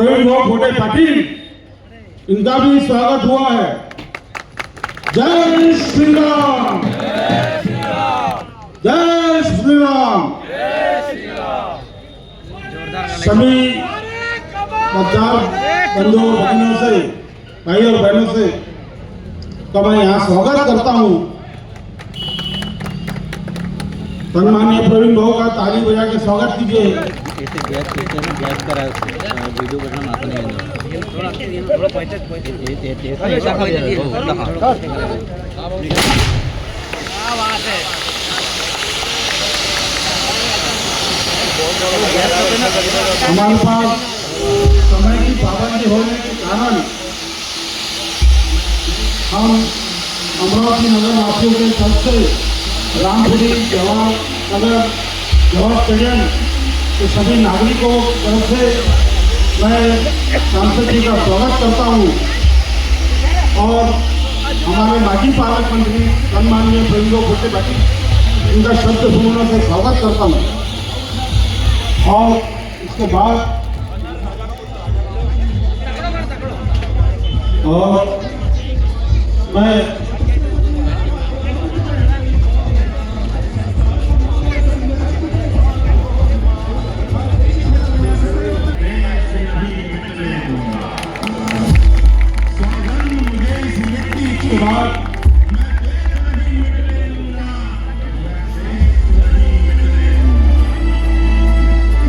प्रवीण भाऊ फोटे पाटिल, इनका भी स्वागत हुआ है। जय श्री राम, जय श्री राम। सभी मतदार बंधुओं भगिनों से, भाई और बहनों से तो मैं यहाँ स्वागत करता हूँ। सम्माननीय प्रवीण भाऊ का ताली बजा के स्वागत कीजिए। वीडियो बनना आता नहीं हमारे पास समय की पाबंदी होने के कारण हम अमरावती नगर वासियों के तरफ से रामपुरी जवाहर नगर जवाहर स्टेडियम के सभी नागरिकों की तरफ से मैं सांसद जी का स्वागत करता हूँ और हमारे माजी पालक मंत्री सम्माननीय प्रवीण भाऊ फोटे पाटिल, इनका शब्द सुनने से स्वागत करता हूँ। और इसके बाद और मैं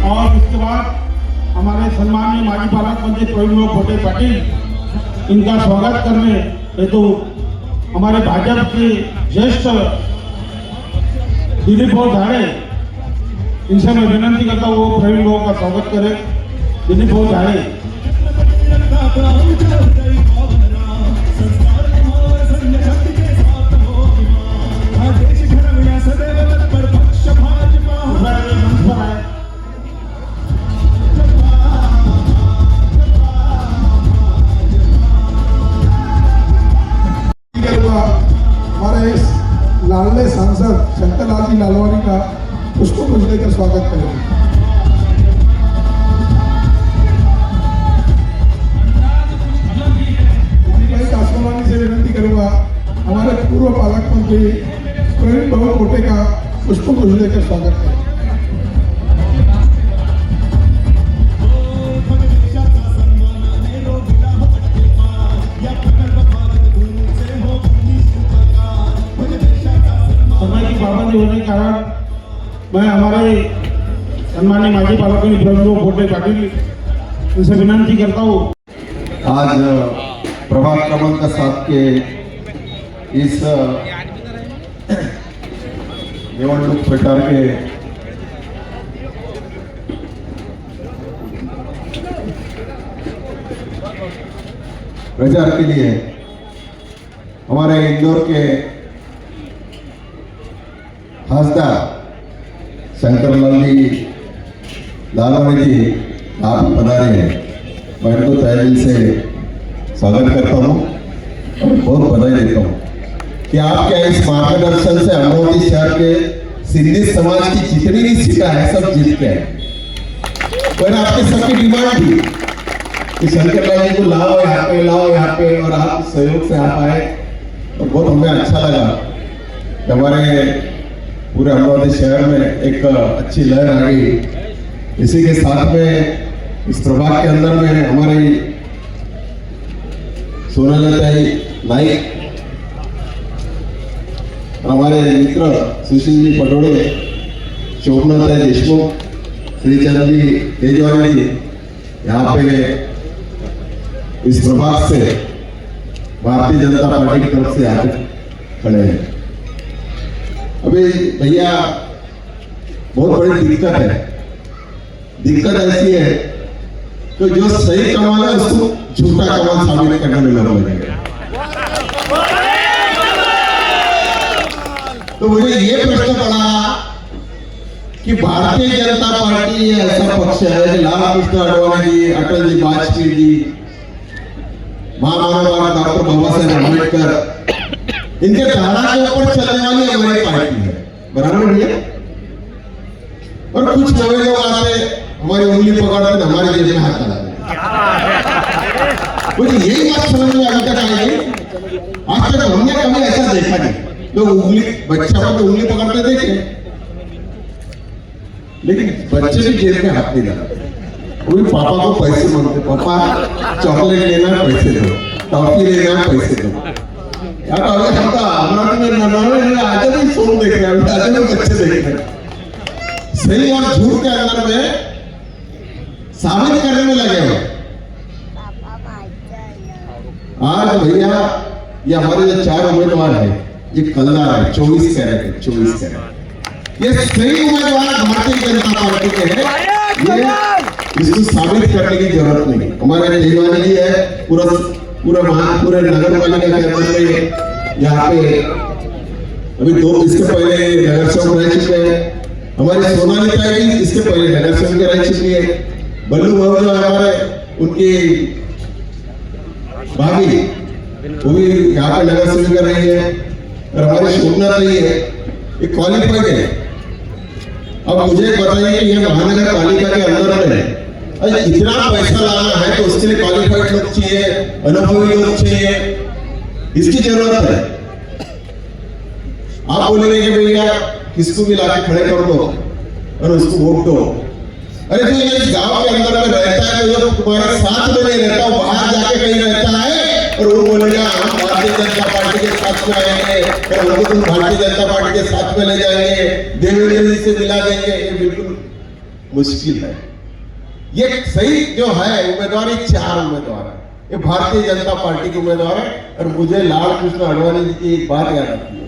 और उसके बाद हमारे सम्माननीय माजी पालक मंत्री प्रवीण भाऊ फोटे पाटिल, इनका स्वागत करने हेतु हमारे भाजपा के ज्येष्ठ दिलीप भाऊ झाड़े, इनसे मैं विनंती करता हूँ वो प्रवीण भाऊ का स्वागत करें। दिलीप भाऊ झाड़े। लाडले सांसद शंकरलाल जी लालवानी का पुष्प गुच्छ देकर स्वागत करेंगे। भाई कासवानी से विनती करूंगा हमारे पूर्व पालक मंत्री प्रवीण भाऊ फोटे का पुष्प गुच्छ देकर स्वागत करें। होने के कारण मैं हमारे सम्माननीय माजी पालक प्रवीण भाऊ फोटे पाटिल, इनसे विनंती करता हूँ। आज प्रभाग क्रमांक 7 के इस निवडणूक प्रचार के प्रचार के लिए हमारे इंदौर के खासदार शंकरलाल जी लालवानी जी आप पधारे हैं। मैं इनको तहे दिल से स्वागत करता हूँ और बहुत बधाई देता हूँ कि आपके इस मार्गदर्शन से अमरावती शहर के सिंधी समाज की जितनी भी सीटें हैं सब जीत के हैं। पर आपके सबकी डिमांड थी कि शंकरलाल जी को लाओ यहाँ पे और आप सहयोग से आप आए और बहुत हमें अच्छा लगा कि हमारे पूरे अमरावती शहर में एक अच्छी लहर आ गई। इसी के साथ में इस प्रभाग के अंदर में हमारी सोनाली नाइक, हमारे मित्र सुशील जी पटोड़े, शोभना देशमुख, श्रीचंद जी तेजवानी जी यहाँ पे इस प्रभाग से भारतीय जनता पार्टी की तरफ से आगे खड़े हैं। अभी भैया बहुत बड़ी दिक्कत है। दिक्कत ऐसी है कि जो सही कमाल है उसको झूठा कमाल साबित करने में लगा। तो मुझे ये प्रश्न पड़ा कि भारतीय जनता पार्टी ऐसा पक्ष है कि लाल कृष्ण आडवाणी जी, अटल जी, वाजपेयी जी, महामानव डॉक्टर बाबा साहेब अम्बेडकर, इनके धारा के ऊपर चलने वाली हमारी पार्टी है, बराबर भैया। और कुछ नए लोग आते हमारी उंगली पकड़ते हमारे जेब में हाथ डालते। मुझे यही बात समझ में अभी तक आई नहीं। आज तक हमने कभी ऐसा देखा नहीं। लोग उंगली बच्चा को तो उंगली पकड़ते देखे, लेकिन बच्चे भी जेब में हाथ नहीं डालते। वो भी पापा को पैसे मांगते, पापा चॉकलेट लेना है पैसे दो, टॉफी लेना है पैसे दो। यार अभी हम तो अमरावती में नन्हे आज भी फोन देख रहे हैं, आज भी बच्चे देख रहे हैं। सही और झूठ के अंदर में साबित करने में लगे हुए। आज भैया ये हमारे जो 4 उम्मीदवार है, ये कलदार है, 24 कैरेट है, 24 कैरेट। ये सही उम्मीदवार भारतीय जनता पार्टी के हैं। ये इसको साबित करने की जरूरत नहीं। हमारे दीवानी जी है, पूरे नगर पालिका के अंदर में यहाँ पे अभी 2 इसके पहले नगर सेवक रह चुके हैं। हमारी सोनाली ताई भी इसके पहले नगर सेवक रह चुकी है। बल्लू बाबू जो हमारे उनकी भाभी वो भी यहाँ पे नगर सेवक कर रही है। और हमारी शोभना जी है, ये क्वालिफाइड है। अब मुझे बताइए कि ये महानगर पालिका के अंदर में इतना पैसा लाना है तो उसके लिए क्वालिफाइड लोग चाहिए, अनुभवी लोग चाहिए, इसकी जरूरत है। आप बोलेंगे कि भैया किसको भी लाके खड़े कर दो और उसको वोट दो। अरे जो ये गांव के अंदर में रहता है, जो तुम्हारे साथ में नहीं रहता, वो बाहर जाके कहीं रहता है और वो बोलेगा हम भारतीय जनता पार्टी के साथ में आएंगे और हमको तुम भारतीय जनता पार्टी के साथ में ले जाएंगे, देवेंद्र जी से मिला देंगे। ये बिल्कुल मुश्किल है। ये सही जो है उम्मीदवार, ये 4 उम्मीदवार है, ये भारतीय जनता पार्टी के उम्मीदवार है। और मुझे लाल कृष्ण आडवाणी जी की एक बात याद आती है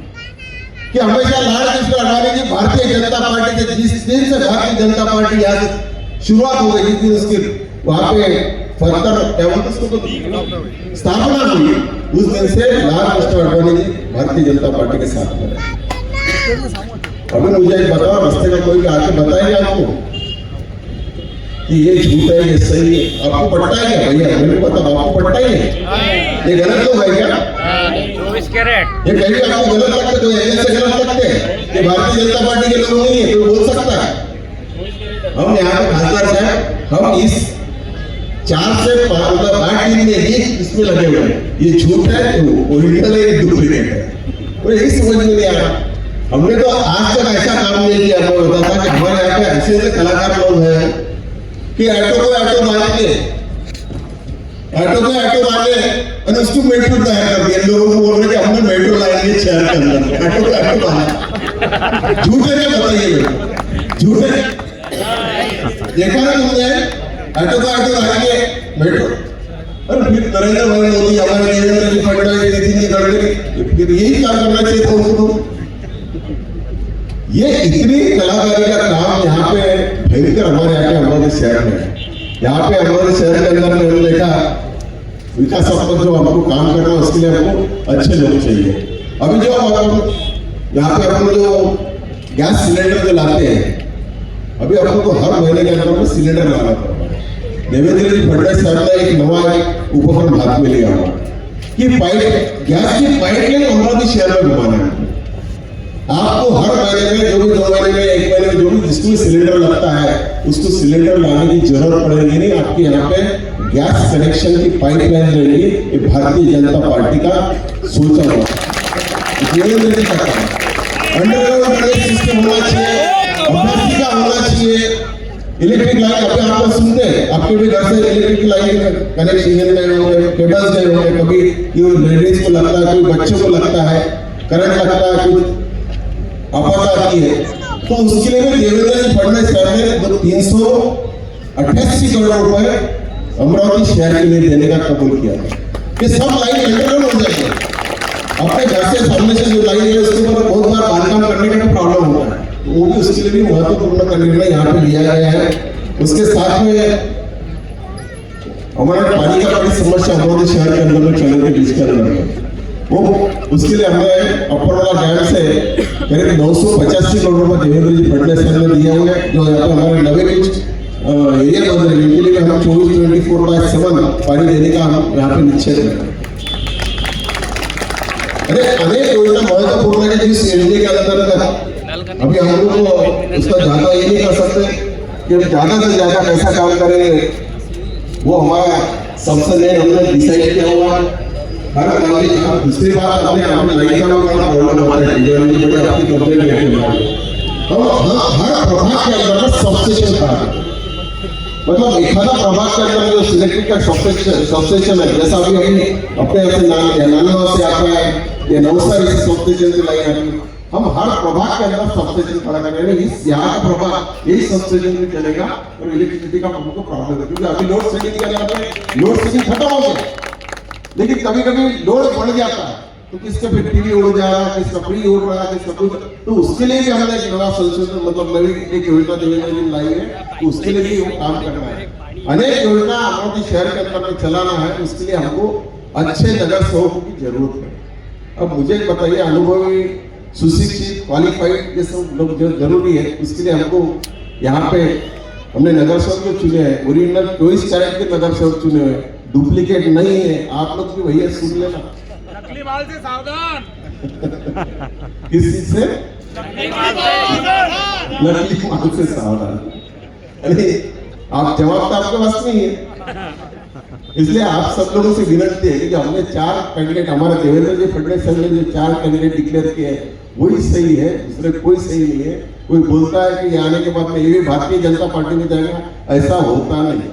कि हमेशा लाल कृष्ण आडवाणी जी भारतीय जनता पार्टी के जिस दिन से भारतीय जनता पार्टी यहाँ से शुरुआत हो गई, जिस दिन उसकी वहां पे फर्दर क्या बोलते उसको स्थापना हुई, उस दिन से लाल कृष्ण आडवाणी जी भारतीय जनता पार्टी के साथ में रहे। अभी मुझे एक बताओ, रास्ते में कोई आके बताएगा आपको कि ये झूठ है, ये सही है? आपको पटता है क्या भैया? मेरे को बताओ, आपको पटता ही है? ये गलत तो है क्या? 24 कैरेट। ये कहीं आपको गलत लगता है तो ऐसे गलत लगते हैं कि भारतीय जनता पार्टी के लोग नहीं है, कोई बोल सकता है? हम यहाँ पे खासदार साहब, हम इस 4 से 5 दिन में ही इसमें लगे हुए हैं। ये झूठ है, ओरिजिनल है, ये डुप्लीकेट है। वो यही समझ में नहीं आ रहा। हमने तो आज तक ऐसा काम नहीं किया। हमें होता था कि हमारे यहाँ पे ऐसे कलाकार लोग हैं कि ऑटो को ऑटो मान ले और उसको मेट्रो तैयार कर दिया। लोगों को बोल रहे कि हमने मेट्रो लाएंगे शहर के अंदर, ऑटो को ऑटो माना। झूठ है क्या बताइए? झूठ है? देखा ना तुमने? ऑटो को ऑटो लाएंगे मेट्रो। और फिर नरेंद्र भाई मोदी, हमारे देवेंद्र जी फडणवीस, नितिन जी गडकरी, फिर यही काम करना चाहिए था उनको। ये इतनी कलाकारी का काम यहाँ पे भयंकर हमारे यहाँ के अमरावती शहर में है। यहाँ पे अमरावती शहर के अंदर में हमने देखा विकासात्मक जो हमको काम करना है, उसके लिए हमको अच्छे लोग चाहिए। अभी जो हम यहाँ पे अपन जो गैस सिलेंडर जो लाते हैं, अभी अपन को हर महीने के अंदर में सिलेंडर लाना पड़ता है। देवेंद्र जी फडणवीस साहब ने एक नवा उपक्रम हाथ में लिया हुआ कि गैस की पाइपलाइन अमरावती शहर में घुमाना है। आपको हर महीने में, जो भी 2 महीने में, 1 महीने में, जो भी जिसको भी सिलेंडर लगता है, उसको सिलेंडर लाने की जरूरत पड़ेगी नहीं। आपके यहाँ पे गैस कनेक्शन की पाइपलाइन रहेगी। ये भारतीय जनता पार्टी का सोचा हुआ अंडरग्राउंड ड्रेनेज सिस्टम होना चाहिए, अभ्यासी का होना चाहिए। इलेक्ट्रिक लाइन अभी आप सुनते हैं, आपके भी घर से इलेक्ट्रिक लाइन कनेक्शन गए होंगे, केबल्स गए होंगे, कभी लेडीज को लगता है, कोई बच्चों को लगता है, करंट लगता है, कुछ आपात आती है, तो उसके लिए भी देवेंद्र जी फडणवीस साहब ने 388 करोड़ रुपए अमरावती शहर के लिए देने का कबूल किया कि सब लाइन अंडरग्राउंड हो जाएगी। अपने घर से सामने से जो लाइन है उसके ऊपर बहुत बार बांधकाम करने का प्रॉब्लम होता है, वो भी उसके लिए भी महत्वपूर्ण का निर्णय यहाँ पे लिया गया है। उसके साथ में हमारा पानी का बड़ी समस्या अमरावती शहर के अंदर में चलने के बीच के अंदर में, वो उसके लिए हमने अपर डैम से करीब 985 करोड़ रुपए देवेंद्र जी फडणवीस साहब ने दिए हुए, जो यहाँ पे हमारे नवे कुछ एरिया बन रहे हैं, इनके लिए हम 24/7 पानी देने का हम यहाँ पे निश्चय करें। अरे अनेक योजना महत्वपूर्ण है जिस एरिया के अंदर अभी हम लोग उसका ज्यादा ये नहीं कर सकते कि ज्यादा से ज्यादा कैसा काम करेंगे। वो हमारा सबसे नए हमने डिसाइड किया हुआ है। हर कॉलेज का दूसरी बात हमने लाइका का प्रॉब्लम होता है जो हमने बड़ी आपकी कंप्लेंट लेके हम हर प्रभाग के अंदर सबस्टेशन था, मतलब एखादा प्रभाग के अंदर जो इलेक्ट्रिक का सबस्टेशन है, जैसा अभी अपने यहाँ से नाम लिया नानवा से आता है ये नवसारी सबस्टेशन से लाई है, हम हर प्रभाग के अंदर सबस्टेशन खड़ा कर रहे हैं। इस यहाँ का प्रभाग यही सबस्टेशन में चलेगा और इलेक्ट्रिसिटी का हमको प्रॉब्लम है क्योंकि अभी लोड शेडिंग के अंदर लोड शेडिंग खत्म हो गया, लेकिन कभी कभी लोड बढ़ जाता है तो किसका फिर टीवी उड़ जा रहा है, किसका फ्री उड़ रहा है, किसका कुछ, तो उसके लिए भी हमने एक नया संशोधन मतलब नई एक योजना देने लाई है, तो उसके लिए भी वो काम करना है। अनेक योजना हमारे शहर के अंदर में चलाना है, उसके लिए हमको अच्छे नगर सेवकों की जरूरत है। अब मुझे बताइए अनुभवी सुशिक्षित क्वालिफाइड ये सब लोग जो जरूरी है, उसके लिए हमको यहाँ पे हमने नगर सेवक जो चुने हैं ओरिजिनल 24 कैरेट के नगर सेवक चुने हुए, डुप्लीकेट नहीं है। आप लोग भी भैया सुन लेना, नकली माल से सावधान। किस चीज से? नकली माल से सावधान। अरे आप जवाब तो आपके पास नहीं है, इसलिए आप सब लोगों से विनती है कि हमने 4 कैंडिडेट हमारे देवेंद्र जी फडणवीस सर ने जो 4 कैंडिडेट डिक्लेयर किए हैं वही सही है, दूसरे कोई सही नहीं है। कोई बोलता है कि आने के बाद में ये भी भारतीय जनता पार्टी में जाएगा, ऐसा होता नहीं।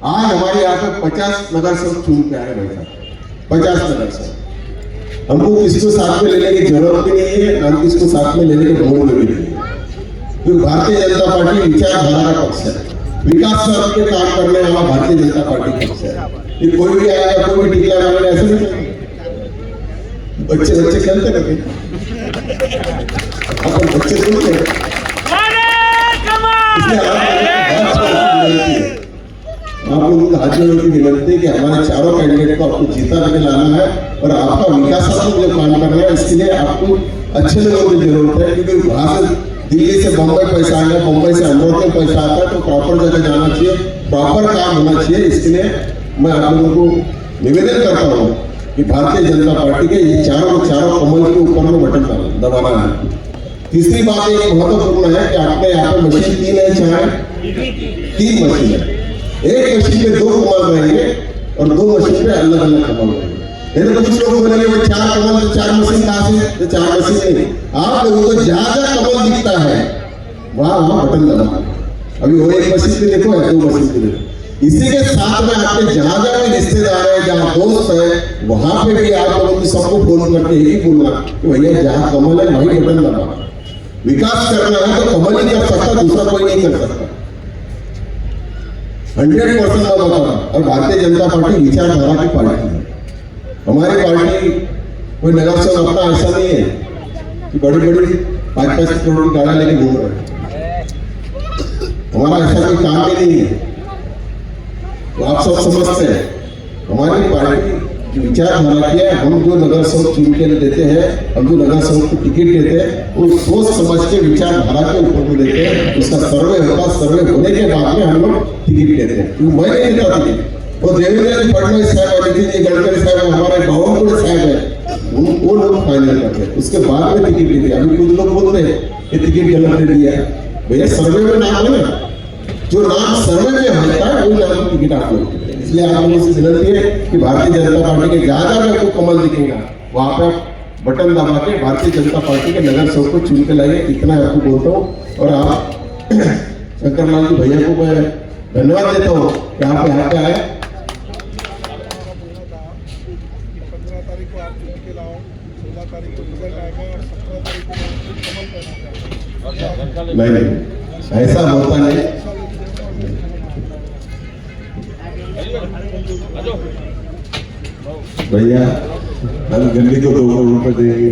आज हमारे यहाँ पे 50 नगर सेवक चुन के आए भाई, 50 नगर सेवक। हमको किसको साथ में लेने की जरूरत भी नहीं है, हम किसको साथ में लेने के मूड में भी नहीं है, क्योंकि भारतीय जनता पार्टी विचारधारा का पक्ष है, विकास के काम करने वाला भारतीय जनता पार्टी पक्ष है। ये कोई भी आएगा कोई भी टीका मारेगा ऐसे नहीं, बच्चे बच्चे खेलते रहते अपन बच्चे सुनते आप लोगों को हाथ जोड़ने की विनती है कि हमारे चारों कैंडिडेट को आपको जीता करके लाना है और आपका विकासात्मक जो काम करना है इसके लिए आपको अच्छे लोगों की जरूरत है, क्योंकि वहां से दिल्ली से बम्बई पैसा आएगा, बम्बई से अमृत में पैसा आता है, तो प्रॉपर जगह जाना चाहिए, प्रॉपर काम होना चाहिए। इसके लिए मैं आप लोगों को निवेदन करता हूँ कि भारतीय जनता पार्टी के ये चारों कमल के ऊपर में बटन दबाना है। तीसरी बात एक महत्वपूर्ण है कि आपने यहाँ पे मशीन 3 है, 3 मशीन है, एक मशीन पे 2 कमल रहेंगे और 2 मशीन पे अलग अलग कमल रहेंगे। तो कुछ लोग बोलेंगे वो 4 कमल तो 4 मशीन कहाँ से, तो 4 मशीन नहीं, आप लोगों को जहाँ कमल दिखता है वहां बटन दबाना। अभी वो एक मशीन पे देखो है, 2 मशीन पे देखो। इसी के साथ में आपके जहाँ भी रिश्तेदार है, जहाँ दोस्त है, वहां पे भी आप लोगों की सबको फोन करके यही बोलना कि भैया जहाँ कमल है वही बटन दबाना। विकास करना है तो कमल ही कर सकता, दूसरा कोई नहीं कर सकता। 100% मैं बताऊं, और भारतीय जनता पार्टी विचारधारा की पार्टी है। हमारी पार्टी कोई नगर सेवक अपना ऐसा नहीं है कि बड़ी बड़ी 5-5 करोड़ की गाड़ी लेके घूम रहे, हमारा ऐसा कोई काम भी नहीं है। तो आप सब समझते हैं हमारी पार्टी विचारधारा की है। हम जो नगर सेवक चुन के देते हैं, हम जो नगर सेवक को टिकट देते हैं, वो सोच समझ के विचारधारा के ऊपर में देते हैं। उसका सर्वे होगा, सर्वे होने के बाद में हम लोग टिकट देते हैं। क्योंकि मैं नहीं देता टिकट, वो देवेंद्र फडणवीस साहब, नितिन जी गडकरी साहब, हमारे बावनकुळे साहब है, वो लोग फाइनल करते हैं, उसके बाद में टिकट देते हैं। अभी कुछ लोग बोलते हैं कि टिकट गलत दे दिया, भैया सर्वे में नाम है ना, जो नाम सर्वे में होता है वही नाम टिकट आप लोग। इसलिए आप लोगों से विनती है कि भारतीय जनता पार्टी के जहाँ जहाँ आपको कमल दिखेगा वहां पे बटन दबा के भारतीय जनता पार्टी के नगर सेवक को चुन के लाइए, इतना आपको बोलता हूँ। और आप शंकरलाल जी भैया को मैं धन्यवाद देता हूँ कि आप यहाँ पे आए। 15 तारीख को आप चुन के लाओ, 16 तारीख को रिजल्ट आएगा और 17 तारीख को कमल पहना जाएगा। नहीं, ऐसा होता नहीं भैया, हम गंदी को 2 करोड़ रुपए देंगे।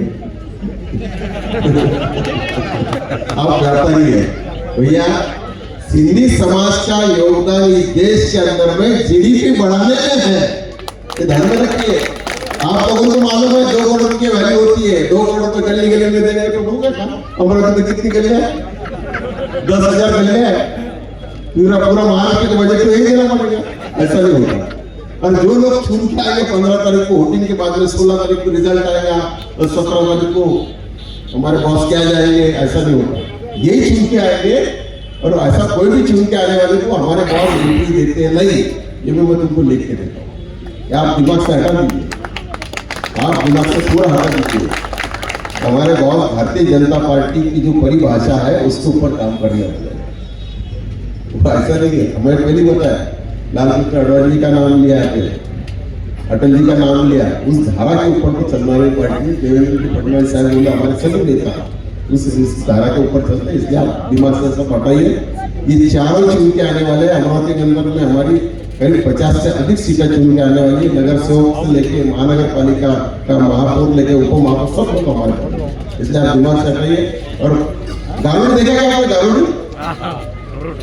आप जाता ही है भैया, सिंधी समाज का योगदान इस देश के अंदर में जीडीपी बढ़ाने में है, ये ध्यान में रखिए। आप लोगों को मालूम है 2 करोड़ की वैल्यू होती है, 2 करोड़ तो गली गली में देने को होगा। अमरावती में कितनी गली है? 10,000 गली है, पूरा महाराष्ट्र के बजट में ही देना पड़ेगा, ऐसा नहीं होता। और जो लोग चुन के आएंगे 15 तारीख को वोटिंग के बाद में 16 तारीख को रिजल्ट आएगा और 17 तारीख को हमारे बॉस क्या जाएंगे, ऐसा नहीं होगा। यही चुन के आएंगे और ऐसा कोई भी चुन के आने वाले को हमारे बॉस एंट्री देते हैं नहीं। ये भी मैं तुमको लिख के देता हूँ, ये आप दिमाग से हटा दीजिए, आप दिमाग से पूरा हटा दीजिए। हमारे बहुत भारतीय जनता पार्टी की जो परिभाषा है उसके ऊपर काम करने वाले वो ऐसा नहीं है। हमें पहले बताया लाल कृष्ण आडवाणी जी का नाम लिया है, अटल जी का नाम लिया, उस धारा के ऊपर तो चलने वाली पार्टी देवेंद्र फडणवीस साहब बोले हमारे सभी नेता उस धारा के ऊपर चलते, इसलिए आप दिमाग से सब हटाइए। ये चारों चुन के आने वाले अमरावती के अंदर में हमारी करीब 50 से अधिक सीटें चुन के आने वाली, नगर सेवक से लेके महानगर पालिका का महापौर लेके उप महापौर सब लोग हमारे पास, इसलिए आप दिमाग से हटाइए। और गारुड़ देखेगा आपने, गारुड़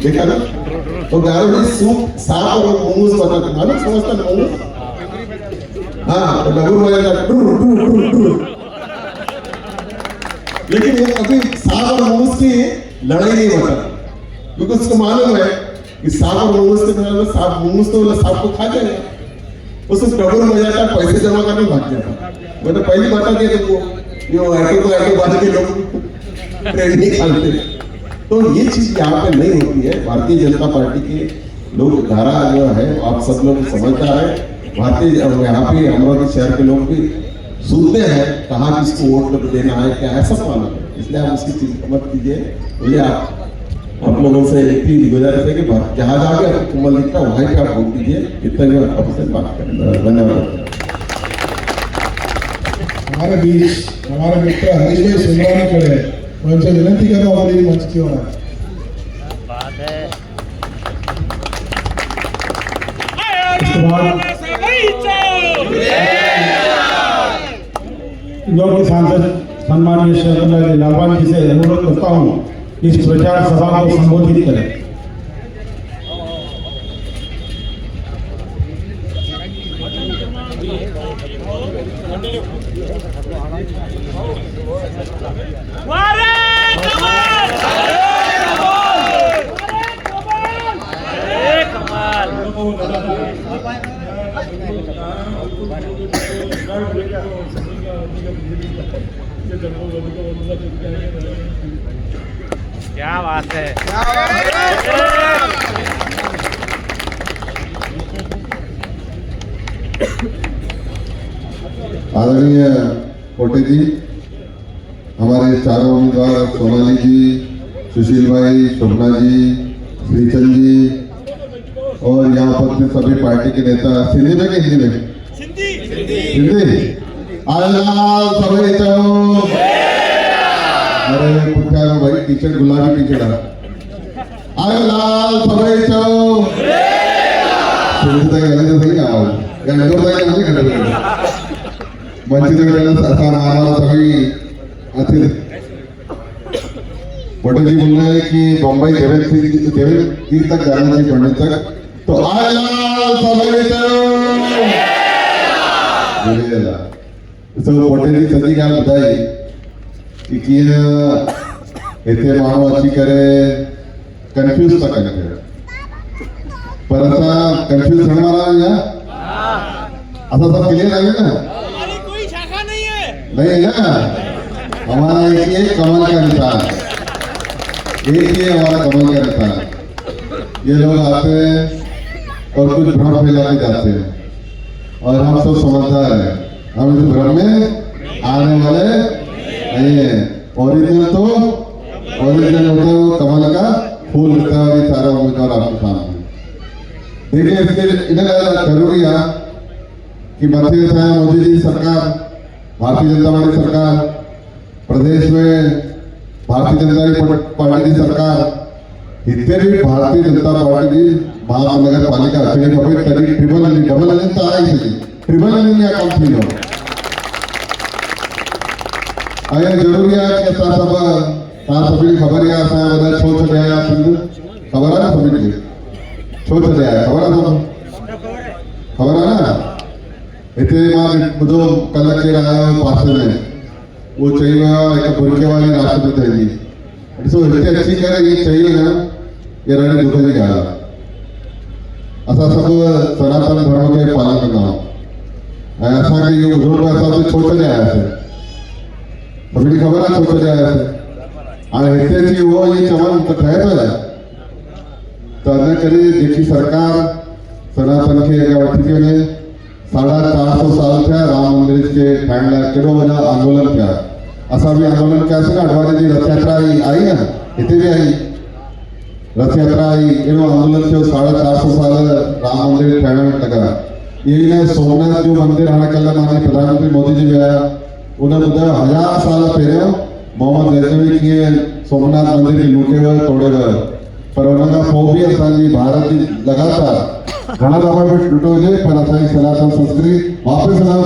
देखा ना, तो गारुड़ सूप सांप और मूंगूस बताते मालूम, समझता मूंगूस, हाँ तो डबल हो जाता, लेकिन ये कभी सांप और मूंगूस की लड़ाई नहीं होता, क्योंकि उसको मालूम है कि सांप और मूंगूस के तरह सांप मूंगूस तो सांप को खा जाएगा, उसको डबल हो जाता, पैसे जमा करने भाग जाता। मैं तो पहली बता दिया तुमको, ये ऐटो बांध के लोग ट्रेन नहीं खाते, तो ये चीज यहाँ पे नहीं होती है। भारतीय जनता पार्टी के लोग धारा जो है आप सब लोग समझदार है, भारतीय यहाँ पे अमरावती शहर के लोग भी सुनते हैं कहाँ किसको वोट देना है क्या है सब मालूम है, इसलिए आप उसकी चिंता मत कीजिए। बोलिए आप लोगों से एक ही गुजारिश है कि जहाँ जहाँ भी आपको कमल दिखता है वहीं पे आप वोट दीजिए, इतना भी आपसे बात करें। धन्यवाद। हमारे बीच हमारे मित्र हरीश भाई सुंदरानी खड़े हैं, मैं उनसे विनती करता हूँ हमारी मंच की ओर आए। इसके बाद इंदौर के सांसद सम्माननीय शरद लालवानी जी से अनुरोध करता हूँ इस प्रचार सभा को संबोधित करें। क्या बात है, आदरणीय कोटे जी, हमारे चारों उम्मीदवार सोनाली जी, सुशील भाई, शोभना जी, श्रीचंद जी और यहाँ पर के सभी पार्टी के नेता, सिंधी में कि हिंदी में? हिंदी। अरे पुठा भाई टीचर गुलाबी टीचर आयो लाल सभई चो सिंधी तक तो सही आवाज या इंदौर तक नहीं घंटे वंचित आवाज सभी अतिथि पटेल जी बोल रहे हैं कि बम्बई देवेंद्र तक जाना चाहिए पढ़ने तक, तो आयो लाल सभई चो पटेल जी सभी का बताई कि इथे माण्हू अची करे कन्फ्यूज था करे, पर असां कन्फ्यूज थियण वारा आहियूं असां सब क्लियर आहियूं ना? हमारी कोई शाखा नहीं है, नहीं है ना? हमारा एक ही है कमल का निशान, एक ही है हमारा कमल का निशान। ये लोग आते हैं और कुछ भ्रम फैला के जाते हैं और हम सब समझदार हैं, हम इस भ्रम में आने वाले नहीं है। ओरिजिनल तो ओरिजिनल होता है वो कमल का फूल होता है, ये सारा उम्मीदवार आपके सामने। देखिए इसके इन्हें जरूरी है कि मध्य मोदी जी सरकार, भारतीय जनता पार्टी सरकार, प्रदेश में भारतीय जनता पार्टी की सरकार, इतने भी भारतीय जनता पार्टी की महानगर पालिका अचड़ी खबर तरी ट्रिपल एन डबल एन तो आई थी, ट्रिपल एन या कम थी लो आया जरूरी है कि सभी खबर है बदा छो छे आया सिंध खबर है सभी की छो छे आया खबर है ना? इतने मां बुधो कलेक्टर आया पास में वो चाहिए एक भुरके वाली राष्ट्रपति जी सो इतने अच्छी करे ये चाहिए ना, ये रणनीति दुख जी गाला असा सब सनातन धर्म के पालन करना ऐसा कि ये बुजुर्ग ऐसा तो छोटे आया है सभी खबर है छोटे आया है आणि हिते जी वो ये चवन तो ठहर है तो अने करी जेकी सरकार सनातन के 450 साल थे राम मंदिर के ठाणला केड़ो वडा आंदोलन किया असा भी आंदोलन किया से अडवाणी जी रथ यात्रा आई ना इथे भी आई रथ यात्रा आई केड़ो आंदोलन थियो 450 साल राम मंदिर ठाणा लगा ये ने सोमनाथ जो मंदिर हाणे कल माने प्रधानमंत्री मोदी जी विया उन्हें बुधा 1000 साल पहले मोहम्मद गजनवी के सोमनाथ मंदिर की लूटे हुए तोड़े हुए पर उनका पोइ भी असांजी भारत जी लगातार घणा दफ़ा भी टूटो हुजे पर असांजी सनातन संस्कृति वापस न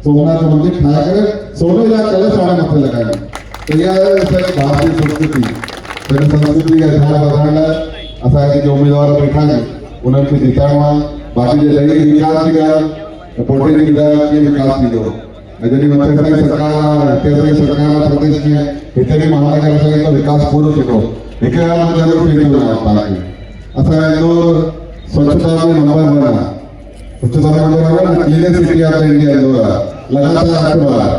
सोमनाथ मंदिर ठाहे करे सोने जा कलश हाणे मथे लॻाइनि त इहा आहे असांजी भारतीय संस्कृति हिन संस्कृति खे अॻियां वधाइण लाइ असांखे जेके उमेदवार वेठा आहिनि उन्हनि खे जिताइणो आहे बाक़ी जे रही विकास जी ॻाल्हि त पोटे जी ॿुधायो कीअं विकास थींदो ऐं जॾहिं मथे असांजी सरकार आहे हिते असांजी सरकार आहे प्रदेश में हिते बि महानगर असांजो विकास पूरो थींदो हिकु ॻाल्हि मां ज़रूरु चई थो वञां तव्हांखे असांजो इंदौर स्वच्छता में नंबर 1 आहे स्वच्छता में number 1 cleanest city of India Indore आहे लगातार 8 बार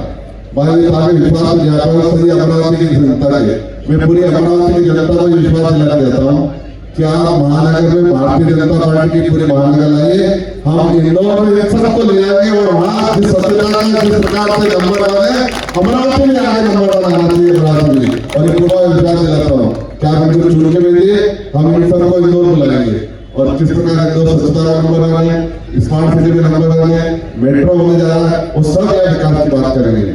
भाई तव्हांखे विश्वास दिलाता हूं सॼी अमरावती की जनता के मैं पूरी अमरावती की जनता को विश्वास दिला देता हूँ कि आप महानगर में भारतीय जनता पार्टी की पूरी महानगर लाइए हम इंदौर में सबको ले जाएंगे और वहाँ जिस स्वच्छता जिस प्रकार से नंबर 1 है अमरावती में आगे नंबर 1 आना चाहिए अमरावती में और ये पूरा विश्वास दिलाता हूँ क्या हम जो चुन के भेजिए हम इन सबको इंदौर में लगाएंगे और किस प्रकार इंदौर स्वच्छता का नंबर 1 है स्मार्ट सिटी में नंबर 1 है मेट्रो होने जा रहा है वो सब विकास की बात करेंगे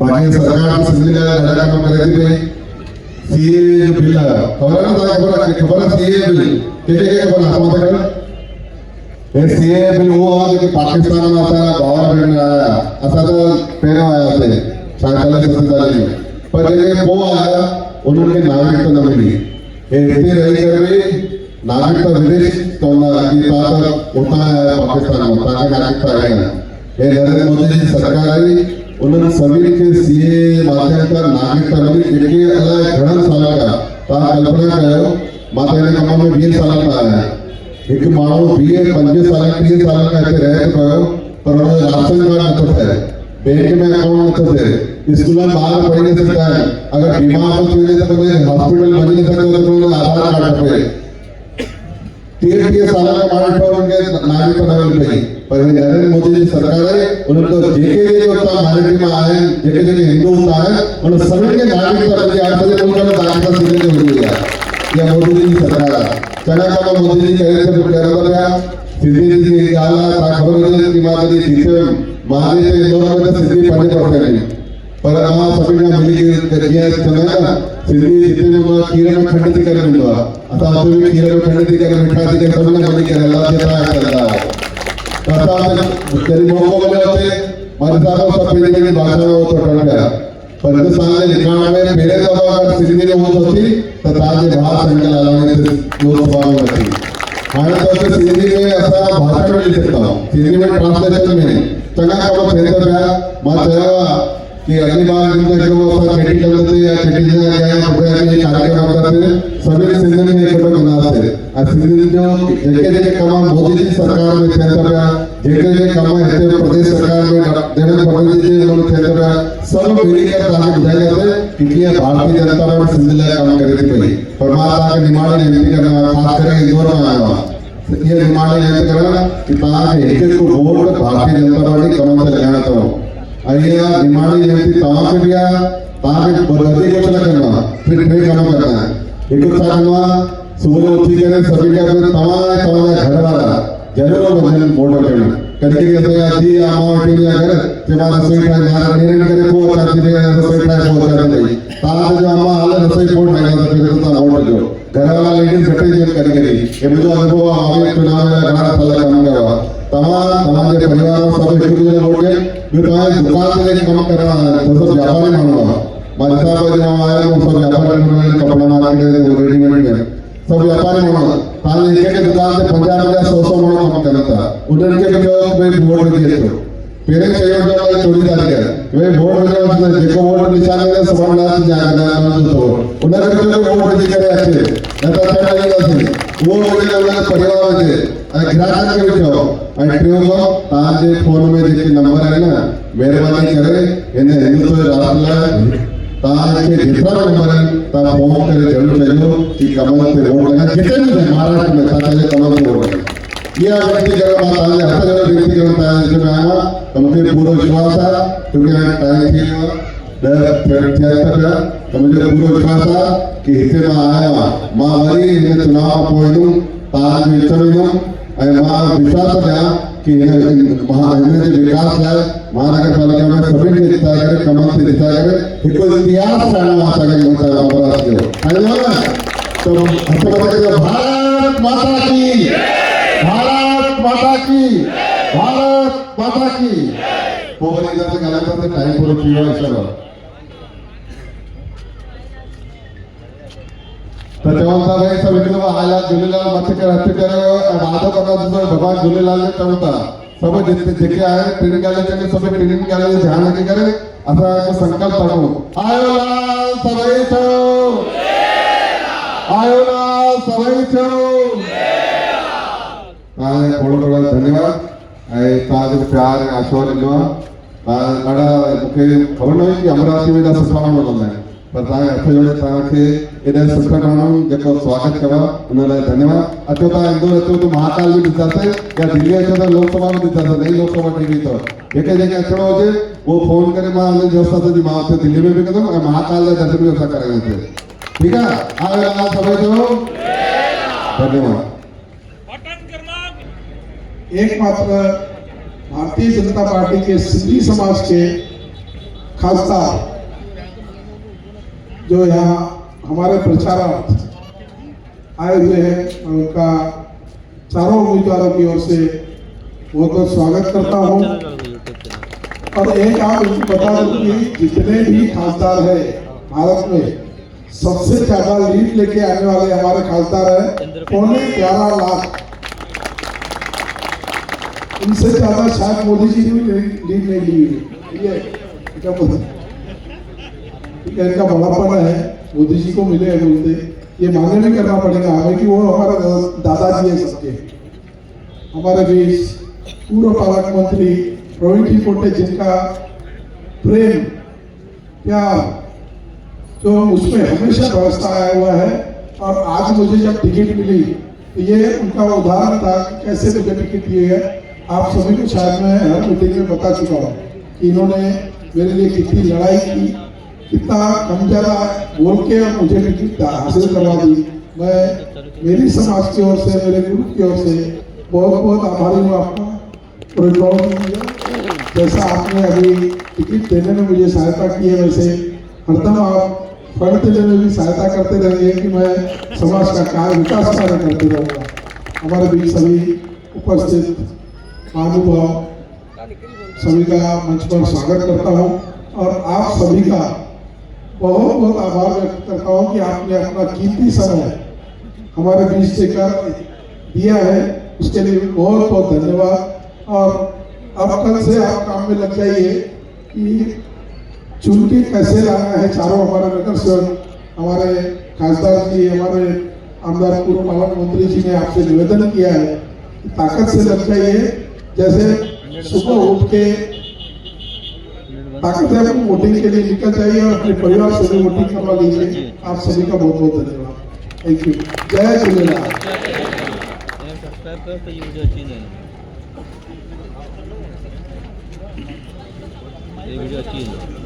बाकी सरकार सिंधी लड़ाई काम करेगी सीए जो बिल है खबर है ना खबर है सीए बिल के खबर है हमारे कर ये सीए बिल वो है कि पाकिस्तान में आता है गवर्नमेंट में आया ऐसा तो पहले आया थे 47 में पर ये वो आया उन्होंने नागरिकता न मिली ये इतनी रही कर भी नागरिकता विदेश तो ना कि ताकत होता है पाकिस्तान में ताकि नागरिकता है ये नरेंद्र मोदी जी सरकार आई उन्होंने सभी के सीए माध्यम का नागरिकता मिली इनके अलग घणन साल का ता कल्पना कयो माता ने कम में 20 साल का आया एक मानो 20 25 साल 30 साल का ऐसे रह कयो पर उन्होंने राशन कार्ड न थे बैंक में अकाउंट न थे स्कूल में बाहर पढ़ नहीं सकता है अगर बीमार हो चुके तो कोई हॉस्पिटल बन नहीं सकता तो उन्होंने आधार कार्ड पे 30 साल का मार्ट पर उनके नागरिकता न मिल पाई पर नरेंद्र मोदी जी सरकार है उनको जेके होता माइनॉरिटी में आए जेके हिंदू होता है उन सभी के नागरिकता मिली आज तक उनका नागरिकता सीधे हो गया ये मोदी जी सरकार है चला का मोदी जी कहे थे कह रहा सिद्धि जी की गाला ता खबर है कि माता जी जीते माने तो इंदौर में सिद्धि पढ़े पड़ते नहीं पर आ सभी का मिली के दिया चला सिद्धि जितने में खीर में खंडित कर मिलवा अता तो भी खीर में खंडित कर मिठा दी के सब ने मिली के अल्लाह देता है चलता है गरीबों को मिले होते मरदा को सब पीने की भाषा में वो तो टल गया पर हिंदुस्तान में लिखाना में पहले तो अगर सिंधी में वो होती तो ताजे भाषा संकल आने से वो स्वभाव में होती हाने तो सिंधी में ऐसा भाषा में लिख सकता हूँ सिंधी में ट्रांसलेशन में चंगा का सेंटर में मां चाहेगा कि अगली बार जिनका जो वो खेती करते या खेती जगह गया प्रोग्राम में कार्यक्रम करते सभी सिंधी में एकत्र बनाते और सिंधी जो जेके काम मोदी जी सरकार में सेंटर में जेके काम है प्रदेश सरकार में देवेंद्र फडणवीस जी उन्होंने सेंटर सब मिलकर ताकि बुझाया जाए कि ये भारतीय जनता पार्टी सिंधी लाइ काम करे थी पई पर मां ताकि निमाड़ी विनती करना खास करके इंदौर में आया हुआ ये निमाड़ी विनती करना कि ताकि एक को वोट भारतीय जनता पार्टी कम से लगाना तो आइए निमाड़ी विनती तमाम के दिया ताकि बदली कुछ न करना फिर काम करना है एक साथ सुबह उठी करे सभी का तमाम घर वाला जरूर बदल वोट करना करके ऐसे आदि अमाउंट के अगर जेमा रसोई का ध्यान नहीं करे को अच्छा दे रसोई का को अच्छा दे ताकि जो अम्मा हाल रसोई वोट नहीं तो फिर तो वोट जो घर वाला लेडीज घटे जो करके ये मुझे अनुभव आवे चुनाव में घना साल काम करवा तमाम के परिवार सब एक दूसरे वोट के दुकान से काम कर रहा है तो सब व्यापारी मानवा मां साहब जो आया वो सब व्यापारी में कपड़ा मार्केट रेडीमेड में सब व्यापारी मानवा ताले एक दुकान से 50-100 मानव काम करता उधर के जो वे वोट दिए तो पेरे चाहिए जो चोरीदारी है वे वोट जो देखो वोट निशान में सवाल जाएगा तो उधर के जो वोट दी करे अच्छे नता चढ़ नहीं वो जो परिवार में ग्राहक के जो ट्रियो ताजे फोन में जो नंबर है ना मेहरबानी करे इन्हें हिंदुत्व राष्ट्र ताजे जितना नंबर है ता फोन करे जरूर चाहिए कि कमल पे वोट लगा जितने भी महाराष्ट्र में ताजे कमल पे वोट या विनंती करा माता हात जोडून विनंती करत आहे की आम्हाला तुमचे पूर्ण विश्वास आहे तुम्ही काय केलं तो मुझे पूरा विश्वास है कि हिते मां आया मां वरी इन चुनाव पोइनु ताज विचरणु ऐं मां विश्वास कयां कि हिन जे विकास लाइ महानगर पालिका में सभिनि खे जिताए करे कमनि ते जिताए करे हिकु इतिहास ठाहिणो आहे असांखे अमरावती जो ठाहींदो न तो हथ मथे कयो भारत माता की भारत माता की भारत माता की पोइ वरी हिन ते ॻाल्हाईंदा त टाइम पूरो थी वियो आहे चलो तो चवनि था भई सभु हिकु दफ़ो आया झूलेलाल मथे करे हथ कयो ऐं वादो कंदा भॻवान झूलेलाल जो चऊं था सभु जेके आहे टिनि ॻाल्हियूं चवनि सभु टिनि ॻाल्हियुनि जो ध्यानु रखी करे असां हिकु संकल्प करूं आयो लाल सभई थियो आयो लाल सभई थियो तव्हांखे थोरो थोरो धन्यवाद ऐं तव्हांजो प्यार ऐं आशीर्वाद ॾिनो आहे तव्हां ॾाढा मूंखे ख़बर न हुई कि अमरावती में एॾा सुठा माण्हू रहंदा आहिनि पर तव्हांखे हथ जोड़े तव्हांखे एॾा सुठा माण्हू जेको स्वागत कयो उन लाइ धन्यवाद अचो तव्हां इंदौर अचो त महाकाल बि ॾिसंदासीं या दिल्ली अचो त लोकसभा में ॾिसंदासीं नई लोकसभा टीवी अथव जेके जेके अचिणो हुजे उहो फोन करे मां हुनजी व्यवस्था थी मां हुते दिल्ली में बि कंदुमि ऐं महाकाल जा दर्शन बि असां करायूं ठीकु आहे आयो लाल सभई थियो धन्यवाद एकमात्र भारतीय जनता पार्टी के सिंधी समाज के खासदार जो यहाँ हमारे प्रचारार्थ आए हुए हैं मैं उनका चारों उम्मीदवारों की ओर से बहुत बहुत स्वागत करता हूँ और एक आप उनको बता दूं कि जितने भी खासदार है भारत में सबसे ज्यादा लीड लेके आने वाले हमारे खासदार है 11.5 लाख इनसे ज्यादा शायद मोदी जी ने लीड नहीं ली हुई है इनका बड़ापन है मोदी जी को मिले हैं बोलते ये मान्य नहीं करना पड़ेगा हमें कि वो हमारा दादाजी है सबके हमारे बीच पूर्व पालक मंत्री प्रवीण कोटे जिनका प्रेम प्यार जो उसमें हमेशा बरसता आया हुआ है और आज मुझे जब टिकट मिली तो ये उनका उदाहरण था कि कैसे मुझे टिकट दिए है आप सभी को शायद मैं हर मीटिंग में बता चुका हूँ कि इन्होंने मेरे लिए कितनी लड़ाई की कितना कम ज्यादा बोल के मुझे टिकट हासिल करवा दी मैं मेरी समाज की ओर से मेरे ग्रुप की ओर से बहुत बहुत आभारी हूँ आपका जैसा आपने अभी टिकट देने में मुझे सहायता की है वैसे हरदम आप फंड देने में भी सहायता करते रहेंगे कि मैं समाज का कार्य विकास कार्य करते रहूँगा हमारे बीच सभी उपस्थित महानुभाव सभी का मंच पर स्वागत करता हूँ और आप सभी का बहुत बहुत आभार व्यक्त करता हूँ कि आपने अपना कीमती समय हमारे बीच देकर दिया है उसके लिए बहुत बहुत धन्यवाद और अब कल से आप काम में लग जाइए कि चुन के कैसे लाना है चारों हमारे नगर सेवक हमारे खासदार जी हमारे आमदार पूर्व पालक मंत्री जी ने आपसे निवेदन किया है कि ताकत से लग जाइए जैसे सुबह उठ के ताकत है अपनी वोटिंग के लिए निकल जाइए और अपने परिवार से भी वोटिंग करवा लीजिए आप सभी का बहुत बहुत धन्यवाद थैंक यू जय झूलेलाल सब्सक्राइब करो तो ये वीडियो अच्छी नहीं ये वीडियो अच्छी है